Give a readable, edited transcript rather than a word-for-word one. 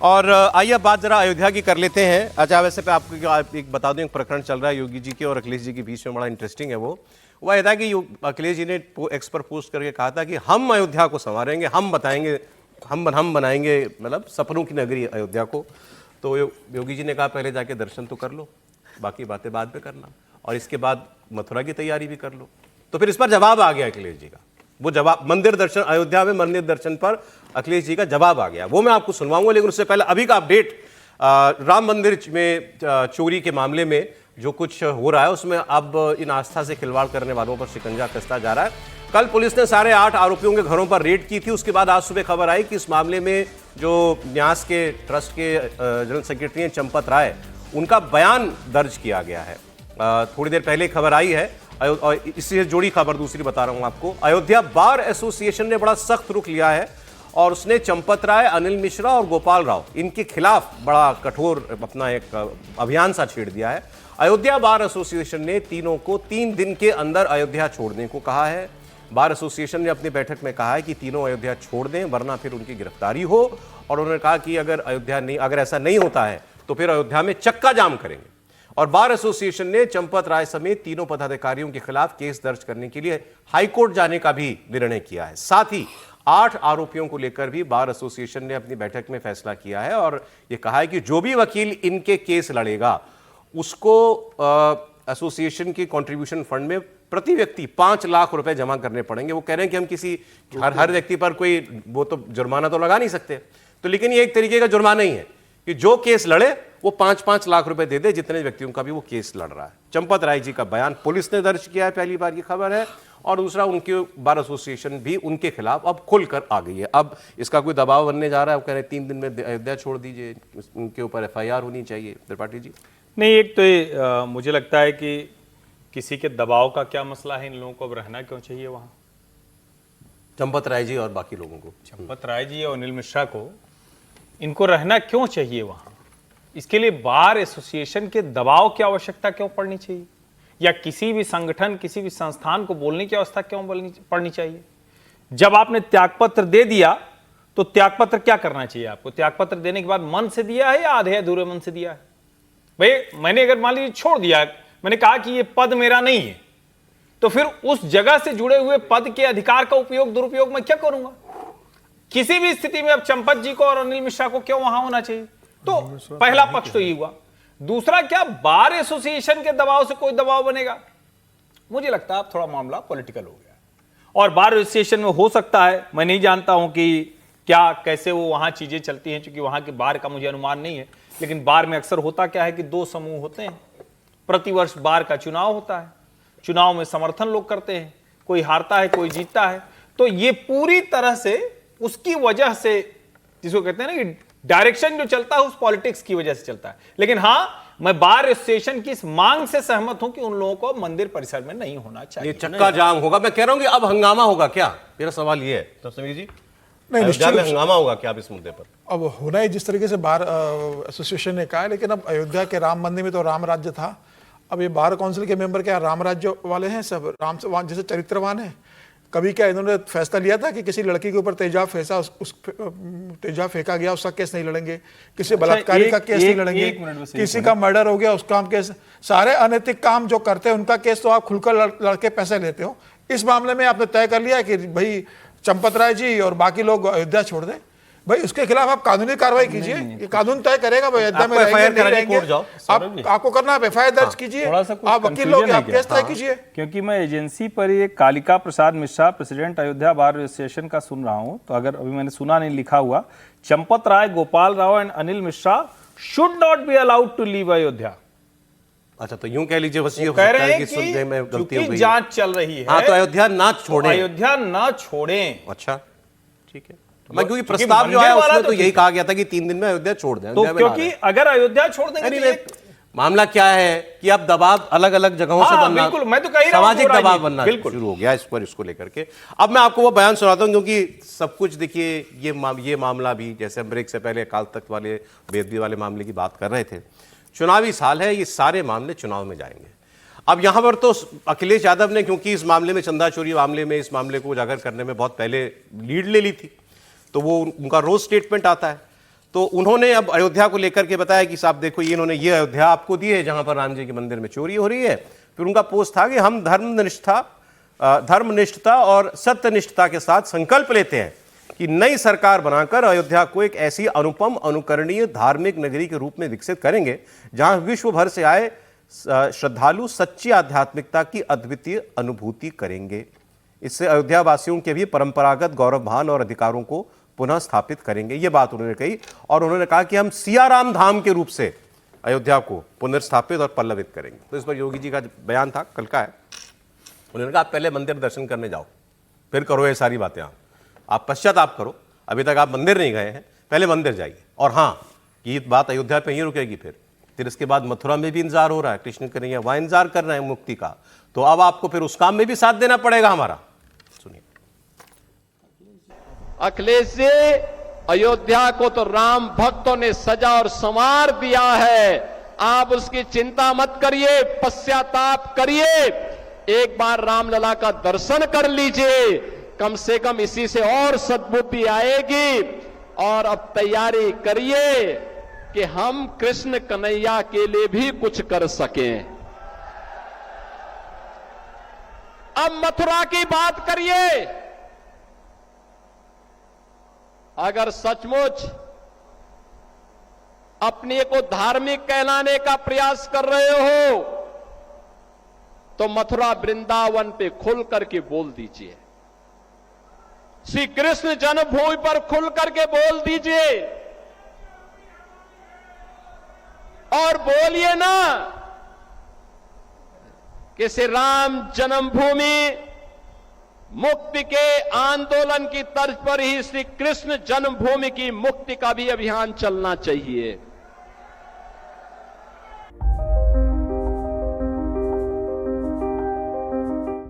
और आइए अब बात जरा अयोध्या की कर लेते हैं। अच्छा, वैसे पे आपको एक बता दूं, एक प्रकरण चल रहा है योगी जी के और अखिलेश जी के बीच में, बड़ा इंटरेस्टिंग है। वो यह था कि अखिलेश जी ने एक्स पर पोस्ट करके कहा था कि हम अयोध्या को संवारेंगे, हम बताएंगे, हम बनाएंगे मतलब सपनों की नगरी अयोध्या को। तो योगी जी ने कहा पहले जाके दर्शन तो कर लो, बाकी बातें बाद में करना, और इसके बाद मथुरा की तैयारी भी कर लो। तो फिर इस पर जवाब आ गया अखिलेश जी का। वो जवाब मंदिर दर्शन, अयोध्या में मंदिर दर्शन पर अखिलेश जी का जवाब आ गया, वो मैं आपको सुनवाऊंगा। लेकिन उससे पहले अभी का अपडेट, राम मंदिर में चोरी के मामले में जो कुछ हो रहा है उसमें अब इन आस्था से खिलवाड़ करने वालों पर शिकंजा कसता जा रहा है। कल पुलिस ने 8.5 आरोपियों के घरों पर रेड की थी। उसके बाद आज सुबह खबर आई कि इस मामले में जो न्यास के ट्रस्ट के जनरल सेक्रेटरी हैं चंपत राय, उनका बयान दर्ज किया गया है। थोड़ी देर पहले खबर आई है, और इससे जुड़ी खबर दूसरी बता रहा हूं आपको। अयोध्या बार एसोसिएशन ने बड़ा सख्त रुख लिया है और उसने चंपत राय, अनिल मिश्रा और गोपाल राव, इनके खिलाफ बड़ा कठोर अपना एक अभियान सा छेड़ दिया है। अयोध्या बार एसोसिएशन ने तीनों को 3 दिन के अंदर अयोध्या छोड़ने को कहा है। बार एसोसिएशन ने अपनी बैठक में कहा है कि तीनों अयोध्या छोड़ दें वरना फिर उनकी गिरफ्तारी हो, और उन्होंने कहा कि अगर ऐसा नहीं होता है तो फिर अयोध्या में चक्का जाम करेंगे। और बार एसोसिएशन ने चंपत राय समेत तीनों पदाधिकारियों के खिलाफ केस दर्ज करने के लिए हाईकोर्ट जाने का भी निर्णय किया है। साथ ही 8 आरोपियों को लेकर भी बार एसोसिएशन ने अपनी बैठक में फैसला किया है और यह कहा है कि जो भी वकील इनके केस लड़ेगा उसको एसोसिएशन की कंट्रीब्यूशन फंड में प्रति व्यक्ति 5 लाख रुपए जमा करने पड़ेंगे। वो कह रहे हैं कि हम किसी हर व्यक्ति पर कोई वो तो जुर्माना तो लगा नहीं सकते, तो लेकिन ये एक तरीके का जुर्माना ही है कि जो केस लड़े वो 5-5 लाख रुपए दे दे जितने व्यक्तियों का भी वो केस लड़ रहा है। चंपत राय जी का बयान पुलिस ने दर्ज किया है, पहली बार की खबर है। और दूसरा, उनके बार एसोसिएशन भी उनके खिलाफ अब खुलकर आ गई है। अब इसका कोई दबाव बनने जा रहा है, वो कह रहे हैं 3 दिन में अयोध्या छोड़ दीजिए, उनके ऊपर FIR होनी चाहिए। त्रिपाठी जी नहीं, एक तो मुझे लगता है कि किसी के दबाव का क्या मसला है, इन लोगों को अब रहना क्यों चाहिए वहां? चंपत राय जी और बाकी लोगों को, चंपत राय जी और अनिल मिश्रा को, इनको रहना क्यों चाहिए वहां? इसके लिए बार एसोसिएशन के दबाव की आवश्यकता क्यों पड़नी चाहिए, या किसी भी संगठन, किसी भी संस्थान को बोलने की अवस्था क्यों पड़नी चाहिए? जब आपने त्यागपत्र दे दिया तो त्यागपत्र क्या करना चाहिए आपको? त्यागपत्र देने के बाद मन से दिया है या आधे अधूरे मन से दिया है? भाई मैंने अगर मान लीजिए छोड़ दिया, मैंने कहा कि ये पद मेरा नहीं है, तो फिर उस जगह से जुड़े हुए पद के अधिकार का उपयोग दुरुपयोग मैं क्या करूंगा? किसी भी स्थिति में अब चंपत जी को और अनिल मिश्रा को क्यों वहां होना चाहिए? तो पहला पक्ष तो ये हुआ। दूसरा, क्या बार एसोसिएशन के दबाव से कोई दबाव बनेगा? मुझे लगता है अब थोड़ा मामला पॉलिटिकल हो गया, और बार एसोसिएशन में हो सकता है, मैं नहीं जानता हूं कि क्या कैसे वो वहां चीजें चलती हैं, क्योंकि वहां के बार का मुझे अनुमान नहीं है। लेकिन बार में अक्सर होता क्या है कि 2 समूह होते हैं, प्रतिवर्ष बार का चुनाव होता है, चुनाव में समर्थन लोग करते हैं, कोई हारता है कोई जीतता है। तो ये पूरी तरह से उसकी वजह से, जिसको कहते हैं ना कि डायरेक्शन जो चलता है उस पॉलिटिक्स की वजह से चलता है। लेकिन हां, मैं बार एसोसिएशन की इस मांग से सहमत हूं कि उन लोगों को मंदिर परिसर में नहीं होना चाहिए। ये चक्का जाम होगा, मैं कह रहा हूं कि अब हंगामा होगा क्या? मेरा सवाल ये है तो समीर जी, नहीं, अयोध्या में हंगामा होगा क्या अब इस मुद्दे पर? अब होना ही जिस तरीके से बार एसोसिएशन ने कहा है, लेकिन अब अयोध्या के राम मंदिर में तो राम राज्य था। अब ये बार काउंसिल के मेंबर क्या राम राज्य वाले हैं? सब राम से जैसे चरित्रवान है। कभी क्या इन्होंने फैसला लिया था कि किसी लड़की के ऊपर तेजाब फेंका गया उसका केस नहीं लड़ेंगे, किसी बलात्कारी का केस नहीं लड़ेंगे, किसी का मर्डर हो गया उसका हम केस, सारे अनैतिक काम जो करते हैं उनका केस तो आप खुलकर लड़के पैसे लेते हो। इस मामले में आपने तय कर लिया कि भाई चंपत राय जी और बाकी लोग अयोध्या छोड़ दें, भाई उसके खिलाफ आप कानूनी कार्रवाई कीजिए। ये कानून तय करेगा भाई अयोध्या में रहेंगे नहीं रहेंगे, आपको करना है FIR दर्ज कीजिए, आप वकील लोग आप केस तय कीजिए। क्योंकि मैं एजेंसी पर ये Kalika Prasad Mishra, president Ayodhya bar association का सुन रहा हूं, तो अगर अभी मैंने सुना नहीं, लिखा हुआ Champat Rai, Gopal Rao and Anil Mishra should not be allowed to leave Ayodhya. अच्छा, तो यूं कह लीजिए बस ये कह रहे हैं कि सुनने में गलती हो गई, जांच चल रही है। हाँ, तो अयोध्या ना छोड़ें, अयोध्या ना छोड़ें। अच्छा ठीक है, मैं क्योंकि प्रस्ताव जो आया उसमें तो यही कहा गया था कि 3 दिन में अयोध्या छोड़ दें। तो क्योंकि अगर अयोध्या छोड़ देंगे तो मामला क्या है कि अब दबाव अलग अलग जगहों से बनना, बिल्कुल, मैं तो कह रहा हूं सामाजिक दबाव बनना शुरू हो गया इस पर, इसको लेकर के। अब मैं आपको वो बयान सुनाता हूं, क्योंकि सब कुछ देखिए, ये मामला भी, जैसे हम ब्रेक से पहले अकाल तख्त वाले, बेदबी वाले मामले की बात कर रहे थे, चुनावी साल है, ये सारे मामले चुनाव में जाएंगे। अब यहां पर तो अखिलेश यादव ने, क्योंकि इस मामले में, चंदा चोरी मामले में, इस मामले को उजागर करने में बहुत पहले लीड ले ली थी, तो वो उनका रोज स्टेटमेंट आता है। तो उन्होंने अब अयोध्या को लेकर के बताया कि साहब देखो, ये इन्होंने ये अयोध्या आपको दी है जहां पर राम जी के मंदिर में चोरी हो रही है। फिर उनका पोस्ट था कि हम धर्मनिष्ठता और सत्यनिष्ठता के साथ संकल्प लेते हैं कि नई सरकार बनाकर अयोध्या को एक ऐसी अनुपम अनुकरणीय धार्मिक नगरी के रूप में विकसित करेंगे जहां विश्व भर से आए श्रद्धालु सच्ची आध्यात्मिकता की अद्वितीय अनुभूति करेंगे। इससे अयोध्या वासियों के भी परंपरागत गौरवभान और अधिकारों को पुनः स्थापित करेंगे। ये बात उन्होंने कही और उन्होंने कहा कि हम सियाराम धाम के रूप से अयोध्या को पुनर्स्थापित और पल्लवित करेंगे। तो इस पर योगी जी का बयान था, कल का है। उन्होंने कहा आप पहले मंदिर दर्शन करने जाओ, फिर करो ये सारी बातें। आप पश्चाताप करो, अभी तक आप मंदिर नहीं गए हैं, पहले मंदिर जाइए। और हाँ, ये बात अयोध्या पे ही रुकेगी। फिर इसके बाद मथुरा में भी इंतजार हो रहा है, कृष्ण कन्हैया वहां इंतजार कर रहे हैं मुक्ति का। तो अब आपको फिर उस काम में भी साथ देना पड़ेगा हमारा। सुनिए। अखिलेश जी, अयोध्या को तो राम भक्तों ने सजा और संवार दिया है, आप उसकी चिंता मत करिए, पश्चाताप करिए, एक बार रामलला का दर्शन कर लीजिए, कम से कम इसी से और सद्बुद्धि आएगी। और अब तैयारी करिए कि हम कृष्ण कन्हैया के लिए भी कुछ कर सकें। अब मथुरा की बात करिए। अगर सचमुच अपने को धार्मिक कहलाने का प्रयास कर रहे हो तो मथुरा वृंदावन पे खुल करके बोल दीजिए, श्री कृष्ण जन्मभूमि पर खुल करके बोल दीजिए। और बोलिए ना कि श्री राम जन्मभूमि मुक्ति के आंदोलन की तर्ज पर ही श्री कृष्ण जन्मभूमि की मुक्ति का भी अभियान चलना चाहिए।